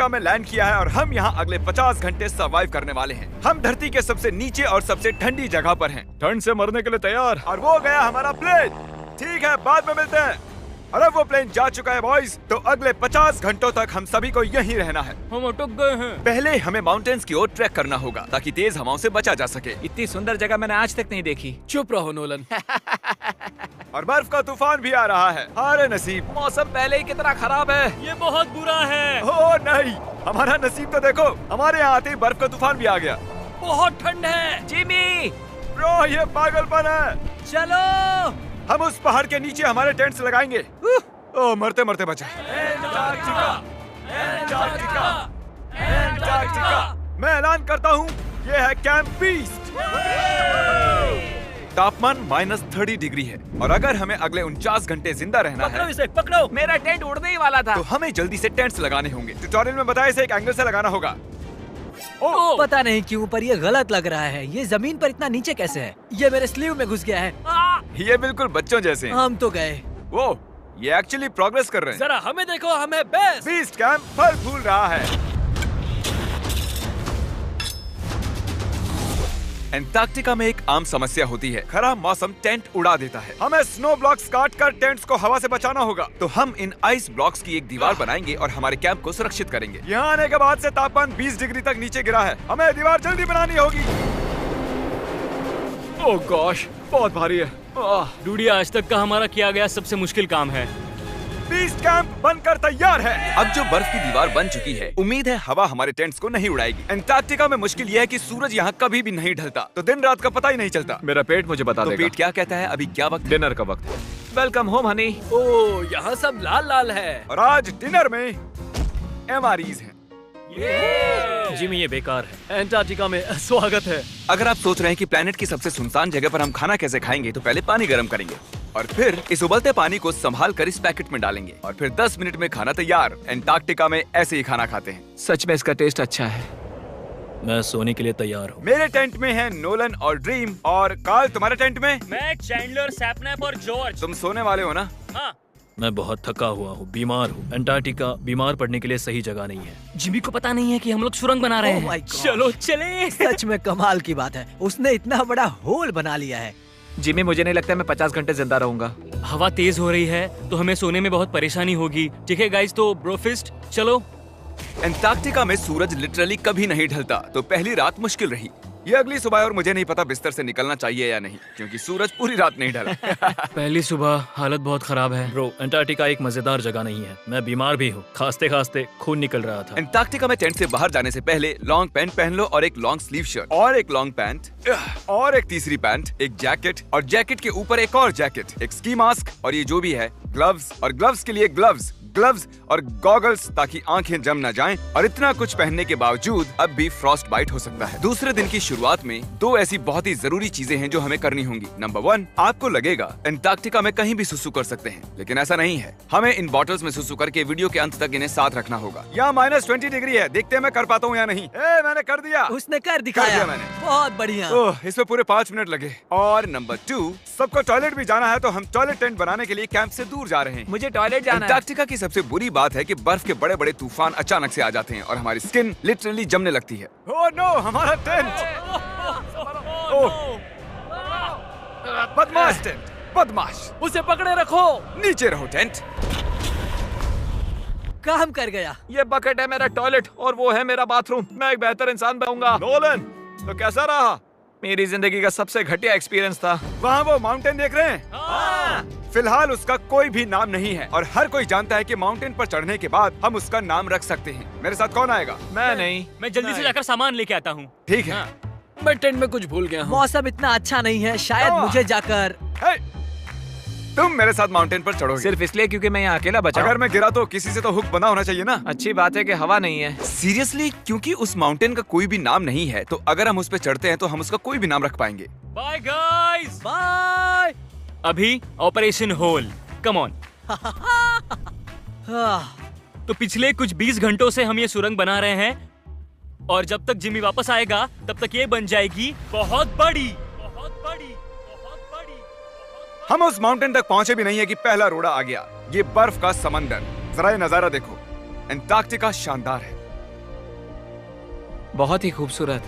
Antarctica में land किया है और हम यहाँ अगले 50 घंटे सर्वाइव करने वाले हैं। हम धरती के सबसे नीचे और सबसे ठंडी जगह पर हैं। ठंड से मरने के लिए तैयार। और वो गया हमारा प्लेन। ठीक है, बाद में मिलते हैं। और अब वो प्लेन जा चुका है बॉयज, तो अगले 50 घंटों तक हम सभी को यहीं रहना है। हम अटक गए हैं। पहले हमें माउंटेन्स की ओर ट्रैक करना होगा ताकि तेज हवाओं से बचा जा सके। इतनी सुंदर जगह मैंने आज तक नहीं देखी। चुप रहो नोलन। और बर्फ का तूफान भी आ रहा है। अरे नसीब, मौसम पहले ही कितना खराब है। ये बहुत बुरा है। ओ नहीं, हमारा नसीब तो देखो, हमारे यहाँ आते ही बर्फ का तूफान भी आ गया। बहुत ठंड है। जिमी, ब्रो ये पागलपन है। चलो, हम उस पहाड़ के नीचे हमारे टेंट्स लगाएंगे। ओ मरते मरते बचा। मैं ऐलान करता हूँ, ये है कैंप बीस्ट। तापमान -30 डिग्री है और अगर हमें अगले 49 घंटे जिंदा रहना पकड़ो है, इसे, पकड़ो। मेरा टेंट उड़ने ही वाला था। तो हमें जल्दी से टेंट्स लगाने होंगे। ट्यूटोरियल में बताया इसे एक एंगल से लगाना होगा। पता नहीं क्यों पर ये गलत लग रहा है। ये जमीन पर इतना नीचे कैसे है? ये मेरे स्लीव में घुस गया है। ये बिल्कुल बच्चों जैसे हैं। हम तो गए। वो ये एक्चुअली प्रोग्रेस कर रहे हैं। जरा हमें देखो, हमें बेस्ट। बीस्ट कैंप फल फूल रहा है। एंटार्क्टिका में एक आम समस्या होती है, खराब मौसम टेंट उड़ा देता है। हमें स्नो ब्लॉक्स काट कर टेंट्स को हवा से बचाना होगा। तो हम इन आइस ब्लॉक्स की एक दीवार बनाएंगे और हमारे कैंप को सुरक्षित करेंगे। यहाँ आने के बाद से तापमान 20 डिग्री तक नीचे गिरा है। हमें दीवार जल्दी बनानी होगी। ओह गॉश, बहुत भारी है। डूडी, आज तक का हमारा किया गया सबसे मुश्किल काम है। बीस्ट कैंप बनकर तैयार है। अब जो बर्फ की दीवार बन चुकी है, उम्मीद है हवा हमारे टेंट्स को नहीं उड़ाएगी। एंटार्क्टिका में मुश्किल यह है कि सूरज यहाँ कभी भी नहीं ढलता, तो दिन रात का पता ही नहीं चलता। मेरा पेट मुझे बता देगा। पेट क्या कहता है? अभी क्या वक्त है? डिनर का वक्त है। Welcome home Honey. ओह, यहाँ सब लाल लाल है। और आज डिनर में MREs हैं। जिमी, ये बेकार है। एंटार्क्टिका में स्वागत है। अगर आप सोच रहे हैं कि प्लेनेट की सबसे सुनसान जगह पर हम खाना कैसे खाएंगे, तो पहले पानी गर्म करेंगे और फिर इस उबलते पानी को संभाल कर इस पैकेट में डालेंगे और फिर 10 मिनट में खाना तैयार। एंटार्क्टिका में ऐसे ही खाना खाते हैं। सच में इसका टेस्ट अच्छा है। मैं सोने के लिए तैयार हूँ। मेरे टेंट में है नोलन और ड्रीम। और कार्ल, तुम्हारे टेंट में? मैं, चैंडलर, सैपनैप और जॉर्ज। तुम सोने वाले हो ना? हाँ। मैं बहुत थका हुआ हूँ, बीमार हूँ। एंटार्क्टिका बीमार पड़ने के लिए सही जगह नहीं है। जिमी को पता नहीं है कि हम लोग सुरंग बना रहे Oh my हैं। God. चलो चले। सच में कमाल की बात है, उसने इतना बड़ा होल बना लिया है। जिमी, मुझे नहीं लगता मैं 50 घंटे जिंदा रहूंगा। हवा तेज हो रही है तो हमें सोने में बहुत परेशानी होगी। ठीक है गाइस, तो ब्रोफिस्ट चलो। एंटार्क्टिका में सूरज लिटरली कभी नहीं ढलता, तो पहली रात मुश्किल रही। ये अगली सुबह और मुझे नहीं पता बिस्तर से निकलना चाहिए या नहीं, क्योंकि सूरज पूरी रात नहीं ढला। पहली सुबह हालत बहुत खराब है। ब्रो, एंटार्क्टिका एक मजेदार जगह नहीं है। मैं बीमार भी हूँ, खांसते खांसते खून निकल रहा था। एंटार्क्टिका में टेंट से बाहर जाने से पहले लॉन्ग पैंट पहन लो और एक लॉन्ग स्लीव शर्ट और एक लॉन्ग पैंट और एक तीसरी पैंट, एक जैकेट और जैकेट के ऊपर एक और जैकेट, एक स्की मास्क और ये जो भी है ग्लव्स और ग्लव्स के लिए ग्लव्स और गॉगल्स ताकि आंखें जम न जाएं। और इतना कुछ पहनने के बावजूद अब भी फ्रॉस्ट बाइट हो सकता है। दूसरे दिन की शुरुआत में 2 ऐसी बहुत ही जरूरी चीजें हैं जो हमें करनी होंगी। नंबर 1, आपको लगेगा एंटार्क्टिका में कहीं भी सुसु कर सकते हैं, लेकिन ऐसा नहीं है। हमें इन बॉटल्स में सुसु करके वीडियो के अंत तक इन्हें साथ रखना होगा। यहाँ -20 डिग्री है, देखते हैं मैं कर पाता हूँ या नहीं। मैंने कर दिया। उसने कर दिखाया। दिया मैंने। बहुत बढ़िया। इसमें पूरे 5 मिनट लगे। और नंबर 2, सबको टॉयलेट भी जाना है, तो हम टॉयलेट टेंट बनाने के लिए कैंप से दूर जा रहे हैं। मुझे टॉयलेट जाना है। एंटार्क्टिका की सबसे बुरी बात है कि बर्फ के बड़े बड़े तूफान अचानक से आ जाते हैं और हमारी स्किन लिटरली जमने लगती है। ओह नो, हमारा टेंट! बदमाश टेंट, बदमाश! उसे पकड़े रखो। नीचे रहो टेंट। काम कर गया। ये बकेट है मेरा टॉयलेट और वो है मेरा बाथरूम। मैं एक बेहतर इंसान बनूंगा। नोलन, तो कैसा रहा? मेरी जिंदगी का सबसे घटिया एक्सपीरियंस था। वहाँ वो माउंटेन देख रहे हैं? फिलहाल उसका कोई भी नाम नहीं है और हर कोई जानता है कि माउंटेन पर चढ़ने के बाद हम उसका नाम रख सकते हैं। मेरे साथ कौन आएगा? मैं नहीं। मैं जल्दी से जाकर सामान लेके आता हूँ। ठीक है। मैं टेंट में कुछ भूल गया हूँ। मौसम इतना अच्छा नहीं है, शायद मुझे जाकर। तुम मेरे साथ माउंटेन पर चढ़ोगे सिर्फ इसलिए क्योंकि मैं यहाँ अकेला बचा। अगर मैं गिरा तो किसी से तो हुक बना होना चाहिए ना। अच्छी बात है कि हवा नहीं है। सीरियसली, क्योंकि उस माउंटेन का कोई भी नाम नहीं है, तो अगर हम उस पे चढ़ते हैं तो हम उसका कोई भी नाम रख पाएंगे। Bye guys. बाय। अभी ऑपरेशन होल, कम ऑन। तो पिछले कुछ 20 घंटों से हम ये सुरंग बना रहे हैं और जब तक जिमी वापस आएगा तब तक ये बन जाएगी बहुत बड़ी, बहुत बड़ी, बहुत बड़ी। हम उस माउंटेन तक पहुंचे भी नहीं है कि पहला रोड़ा आ गया। ये बर्फ का समंदर, जरा ये नजारा देखो। एंटार्क्टिका शानदार है, बहुत ही खूबसूरत।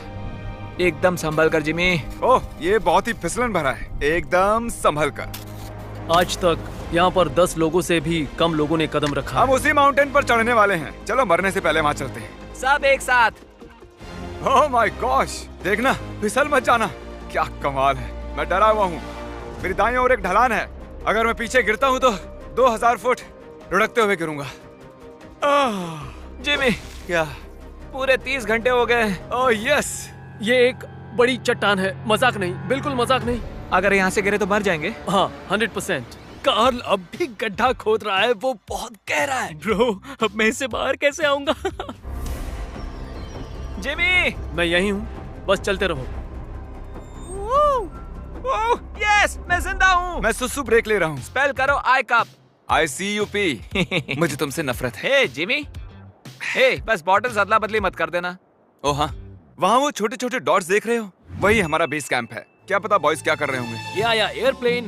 एकदम संभल कर जिमी। ओह, ये बहुत ही फिसलन भरा है। एकदम संभल कर। आज तक यहाँ पर 10 लोगों से भी कम लोगों ने कदम रखा हम है। उसी माउंटेन पर चढ़ने वाले हैं। चलो मरने से पहले वहाँ चलते हैं। सब एक साथ। ओह माय गॉश, देखना, फिसल मत जाना। क्या कमाल है। मैं डरा हुआ हूँ। मेरी दाईं ओर एक ढलान है। अगर मैं पीछे गिरता हूँ तो 2000 फुट लुढ़कते हुए गिरूंगा। जिमी, क्या? पूरे 30 घंटे हो गए। Oh yes. ये एक बड़ी चट्टान है, मजाक नहीं, बिल्कुल मजाक नहीं। अगर यहाँ से गिरे तो मर जाएंगे। हाँ 100%। कार्ल अब भी गड्ढा खोद रहा है, वो बहुत गहरा है। ब्रो, अब मैं इससे बाहर कैसे आऊंगा? जिमी, मैं यही हूँ, बस चलते रहो। यस, मैं जिंदा हूँ। मैं सुसु ब्रेक ले रहा हूँ। स्पेल करो आई कप। ICUP। मुझे तुमसे नफरत है। हे जिमी, हे बस बॉटल्स अदला बदली मत कर देना। ओह हाँ, वहाँ वो छोटे छोटे डॉट्स देख रहे हो? वही हमारा बेस कैंप है। क्या पता बॉयज क्या कर रहे होंगे। ये आया एयरप्लेन।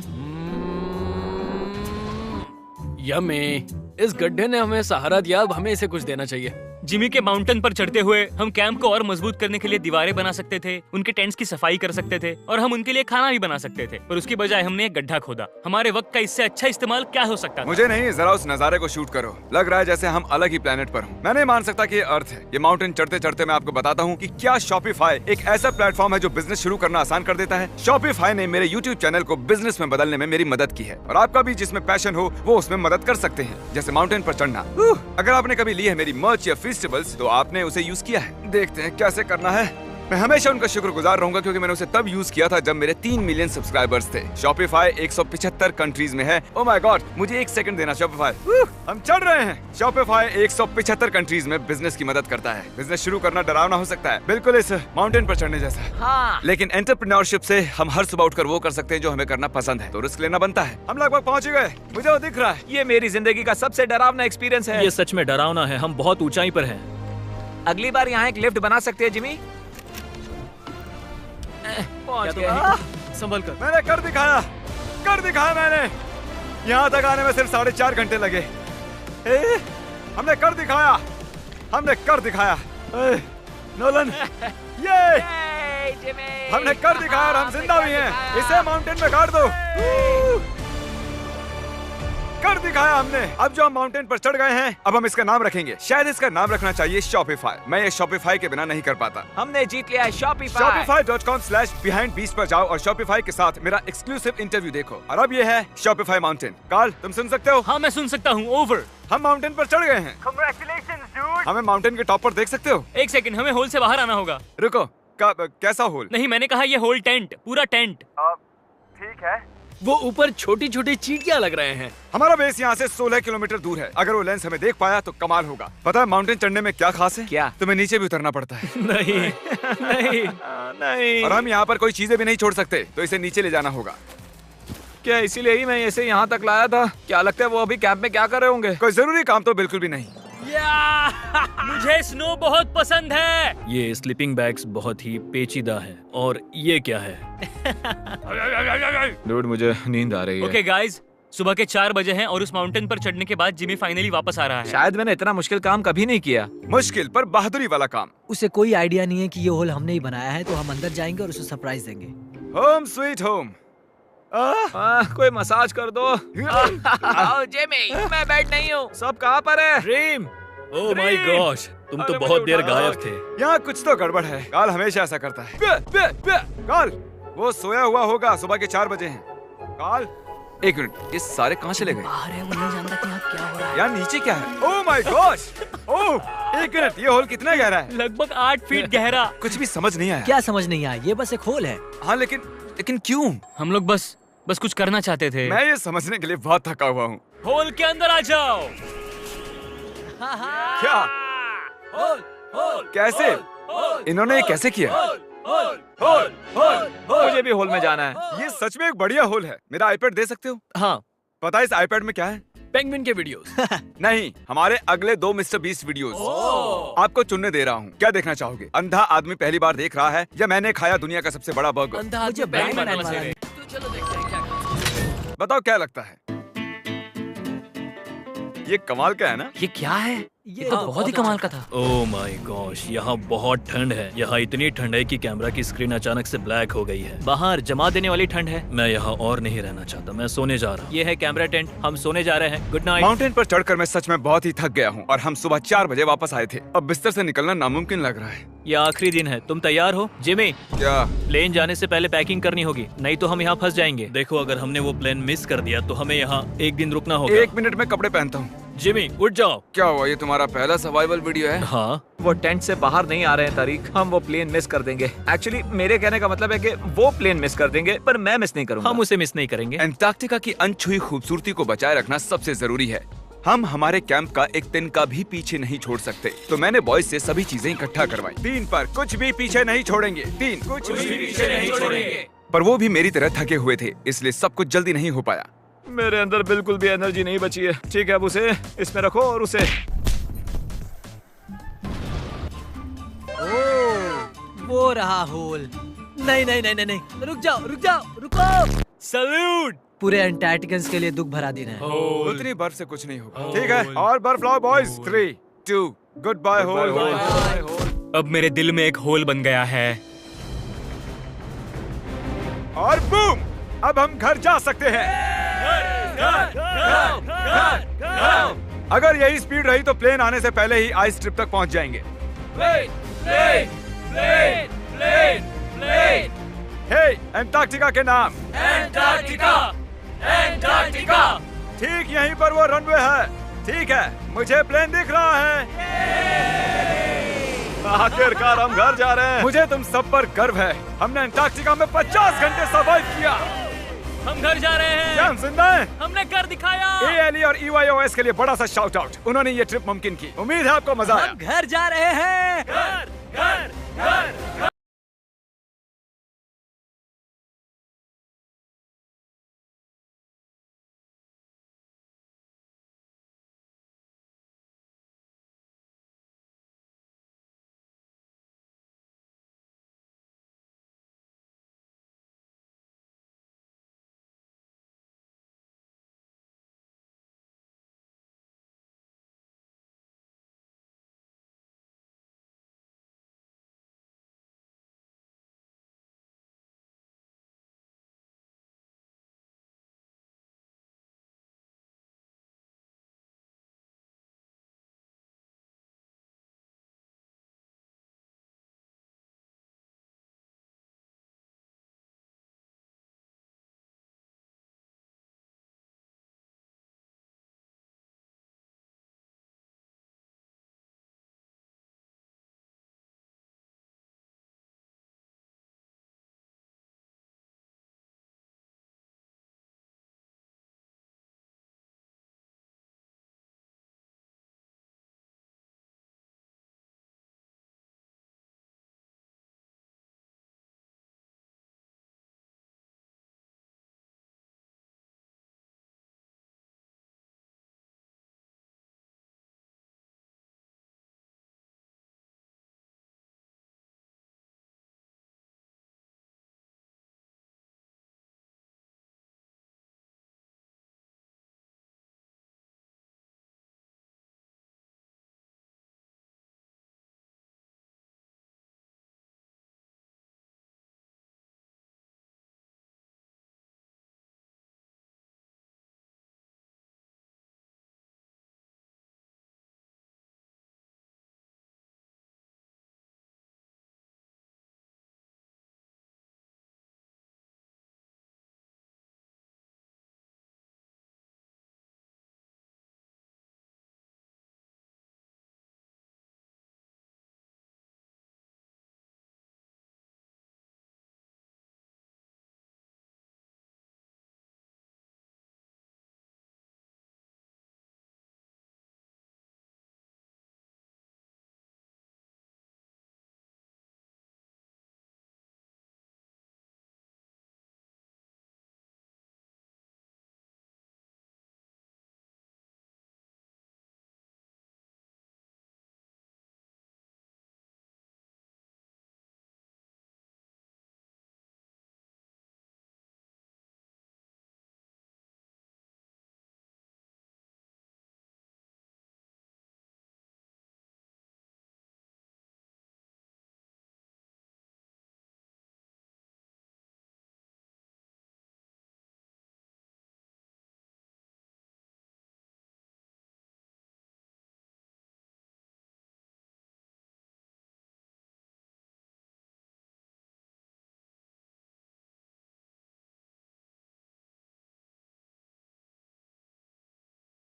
यम्मी, इस गड्ढे ने हमें सहारा दिया, अब हमें इसे कुछ देना चाहिए। जिमी के माउंटेन पर चढ़ते हुए हम कैंप को और मजबूत करने के लिए दीवारें बना सकते थे, उनके टेंट्स की सफाई कर सकते थे और हम उनके लिए खाना भी बना सकते थे, पर उसकी बजाय हमने एक गड्ढा खोदा। हमारे वक्त का इससे अच्छा इस्तेमाल क्या हो सकता था? मुझे नहीं, जरा उस नजारे को शूट करो। लग रहा है जैसे हम अलग ही प्लेनेट पर हूँ। मैं नहीं मान सकता कि ये अर्थ है। ये माउंटेन चढ़ते चढ़ते मैं आपको बताता हूँ कि क्या शॉपिफाई एक ऐसा प्लेटफॉर्म है जो बिजनेस शुरू करना आसान कर देता है। शॉपिफाई ने मेरे यूट्यूब चैनल को बिजनेस में बदलने में मेरी मदद की है और आपका भी जिसमें पैशन हो वो उसमें मदद कर सकते हैं, जैसे माउंटेन पर चढ़ना। अगर आपने कभी ली है मेरी मर्च या फेस्टिवल्स तो आपने उसे यूज किया है। देखते हैं कैसे करना है। मैं हमेशा उनका शुक्रगुजार रहूंगा क्योंकि मैंने उसे तब यूज किया था जब मेरे 3 मिलियन सब्सक्राइबर्स थे। शॉपिफाई 175 कंट्रीज में है। ओह माय गॉड, मुझे 1 सेकंड देना। शॉपिफाई, हम चढ़ रहे हैं। शॉपिफाई 175 कंट्रीज में बिजनेस की मदद करता है। बिजनेस शुरू करना डरावना हो सकता है, बिल्कुल इस माउंटेन पर चढ़ने जैसा। हाँ। लेकिन एंटरप्रेन्योरशिप से हम हर सुबह उठकर वो कर सकते हैं जो हमें करना पसंद है, तो रिस्क लेना बनता है। हम लगभग पहुंच गए, मुझे वो दिख रहा है। ये मेरी जिंदगी का सबसे डरावना एक्सपीरियंस है। ये सच में डरावना है, हम बहुत ऊंचाई पर हैं। अगली बार यहाँ एक लिफ्ट बना सकते हैं जिमी। पहुंच क्या गए। संभल कर। मैंने कर दिखाया मैंने। यहाँ तक आने में सिर्फ 4.5 घंटे लगे। हमने कर दिखाया। नोलन, ये जिमी, हमने कर दिखाया और हम जिंदा भी हैं। इसे माउंटेन में गाड़ दो। कर दिखाया हमने। अब जो हम माउंटेन पर चढ़ गए हैं, अब हम इसका नाम रखेंगे। शायद इसका नाम रखना चाहिए शॉपिफाई। मैं ये शॉपिफाई के बिना नहीं कर पाता। हमने जीत लिया है शॉपिफाई। Shopify.com/behindbeast पर जाओ और शॉपिफाई के साथ मेरा एक्सक्लूसिव इंटरव्यू देखो। और अब ये है शॉपिफाई माउंटेन। कार्ल, तुम सुन सकते हो? हाँ, मैं सुन सकता हूँ। ओवर। हम माउंटेन पर चढ़ गए हैं। हमें माउंटेन के टॉप पर देख सकते हो? एक सेकंड, हमें होल से बाहर आना होगा। रुको, कैसा होल? नहीं, मैंने कहा ये होल टेंट, पूरा टेंट। ठीक है। वो ऊपर छोटी छोटी चींटियां लग रहे हैं। हमारा बेस यहाँ से 16 किलोमीटर दूर है। अगर वो लेंस हमें देख पाया तो कमाल होगा। पता है माउंटेन चढ़ने में क्या खास है? क्या? तुम्हें नीचे भी उतरना पड़ता है। नहीं नहीं नहीं। और हम यहाँ पर कोई चीजें भी नहीं छोड़ सकते, तो इसे नीचे ले जाना होगा। क्या इसीलिए ही मैं इसे यहाँ तक लाया था? क्या लगता है वो अभी कैंप में क्या कर रहे होंगे? कोई जरूरी काम तो बिल्कुल भी नहीं। मुझे स्नो बहुत पसंद है। ये स्लीपिंग बैग्स बहुत ही पेचीदा है। और ये क्या है? डूड, मुझे नींद आ रही है। ओके गाइस, सुबह के 4 बजे हैं और उस माउंटेन पर चढ़ने के बाद जिमी फाइनली वापस आ रहा है। शायद मैंने इतना मुश्किल काम कभी नहीं किया। मुश्किल पर बहादुरी वाला काम। उसे कोई आइडिया नहीं है कि ये होल हमने ही बनाया है, तो हम अंदर जाएंगे और उसे सरप्राइज देंगे। Home sweet home. कोई मसाज कर दो। आओ जिमी, मैं बैठ नहीं हूँ। सब कहाँ पर है? ड्रीम, ओह माय गॉश, तुम तो बहुत देर गायब थे। यहाँ कुछ तो गड़बड़ है। काल हमेशा ऐसा करता है। काल, वो सोया हुआ होगा। सुबह के 4 बजे हैं। काल, 1 मिनट, ये सारे कहाँ चले गए? बाहर है, वो नहीं जानता कि यहाँ क्या हो रहा है। यार नीचे क्या है? Oh my gosh. Oh, 1 minute, ये होल कितना गहरा है? लगभग 8 फीट गहरा। कुछ भी समझ नहीं आया। क्या समझ नहीं आया? ये बस एक होल है। हाँ, लेकिन क्यों? हम लोग बस कुछ करना चाहते थे। मैं ये समझने के लिए बहुत थका हुआ हूँ। होल के अंदर आ जाओ। क्या? कैसे? इन्होंने ये कैसे किया? मुझे भी होल में जाना है। ये सच में एक बढ़िया होल है। मेरा आईपैड दे सकते हो? हाँ, पता है इस आईपैड में क्या है? पेंगुइन के वीडियोस। नहीं, हमारे अगले 2 मिस्टर बीस्ट वीडियोस। आपको चुनने दे रहा हूँ। क्या देखना चाहोगे? अंधा आदमी पहली बार देख रहा है या मैंने खाया दुनिया का सबसे बड़ा बर्गर? मुझे पहली बार बनाने नमस्ते वाला रे। बताओ क्या लगता है? ये कमाल का है ना? ये क्या है? ये तो बहुत ही कमाल का था। ओह माय गॉश, यहाँ बहुत ठंड है। यहाँ इतनी ठंड है कि कैमरा की स्क्रीन अचानक से ब्लैक हो गई है। बाहर जमा देने वाली ठंड है। मैं यहाँ और नहीं रहना चाहता, मैं सोने जा रहा हूँ। ये है कैमरा टेंट, हम सोने जा रहे हैं। Good night. माउंटेन पर चढ़कर मैं सच में बहुत ही थक गया हूँ और हम सुबह 4 बजे वापस आए थे। अब बिस्तर से निकलना नामुमकिन लग रहा है। ये आखिरी दिन है, तुम तैयार हो? जिमी, क्या? प्लेन जाने से पहले पैकिंग करनी होगी, नहीं तो हम यहाँ फंस जाएंगे। देखो, अगर हमने वो प्लेन मिस कर दिया तो हमें यहाँ एक दिन रुकना होगा। 1 मिनट में कपड़े पहनता हूँ। जिमी, उठ जाओ। क्या हुआ, ये तुम्हारा पहला सर्वाइवल वीडियो है? हाँ, वो टेंट से बाहर नहीं आ रहे हैं तारीख। हम वो प्लेन मिस कर देंगे। एक्चुअली मेरे कहने का मतलब है कि वो प्लेन मिस कर देंगे, पर मैं मिस नहीं करूंगा। हम उसे मिस नहीं करेंगे। अंटार्कटिका की अनछुई खूबसूरती को बचाए रखना सबसे जरूरी है। हम हमारे कैंप का एक दिन का भी पीछे नहीं छोड़ सकते, तो मैंने बॉयज से सभी चीजें इकट्ठा करवाई। 3 पर कुछ भी पीछे नहीं छोड़ेंगे। 3 कुछ भी पीछे नहीं छोड़ेंगे। पर वो भी मेरी तरह थके हुए थे, इसलिए सब कुछ जल्दी नहीं हो पाया। मेरे अंदर बिल्कुल भी एनर्जी नहीं बची है। ठीक है, अब उसे इसमें रखो और उसे। वो रहा होल। नहीं नहीं नहीं नहीं नहीं, रुक जाओ रुक जाओ रुको। सैल्यूट। पूरे अंटार्कटिकन्स के लिए दुख भरा दिन है। उतनी बर्फ से कुछ नहीं होगा। ठीक है, और बर्फ लाओ बॉयज। 3 2 good bye whole. अब मेरे दिल में एक होल बन गया है। और बूम, अब हम घर जा सकते हैं। अगर यही स्पीड रही तो प्लेन आने से पहले ही आइस स्ट्रिप तक पहुंच जाएंगे। हे, अंटार्कटिका के नाम। अंटार्कटिका। ठीक यहीं पर वो रनवे है। ठीक है, मुझे प्लेन दिख रहा है। आखिरकार हम घर जा रहे हैं। मुझे तुम सब पर गर्व है। हमने अंटार्कटिका में 50 घंटे सर्वाइव किया। हम घर जा रहे हैं। क्या हम जिंदा हैं? हमने कर दिखाया। ALE और EYOS के लिए बड़ा सा शाउट आउट। उन्होंने ये ट्रिप मुमकिन की। उम्मीद है आपको मजा आया। हम घर जा रहे हैं।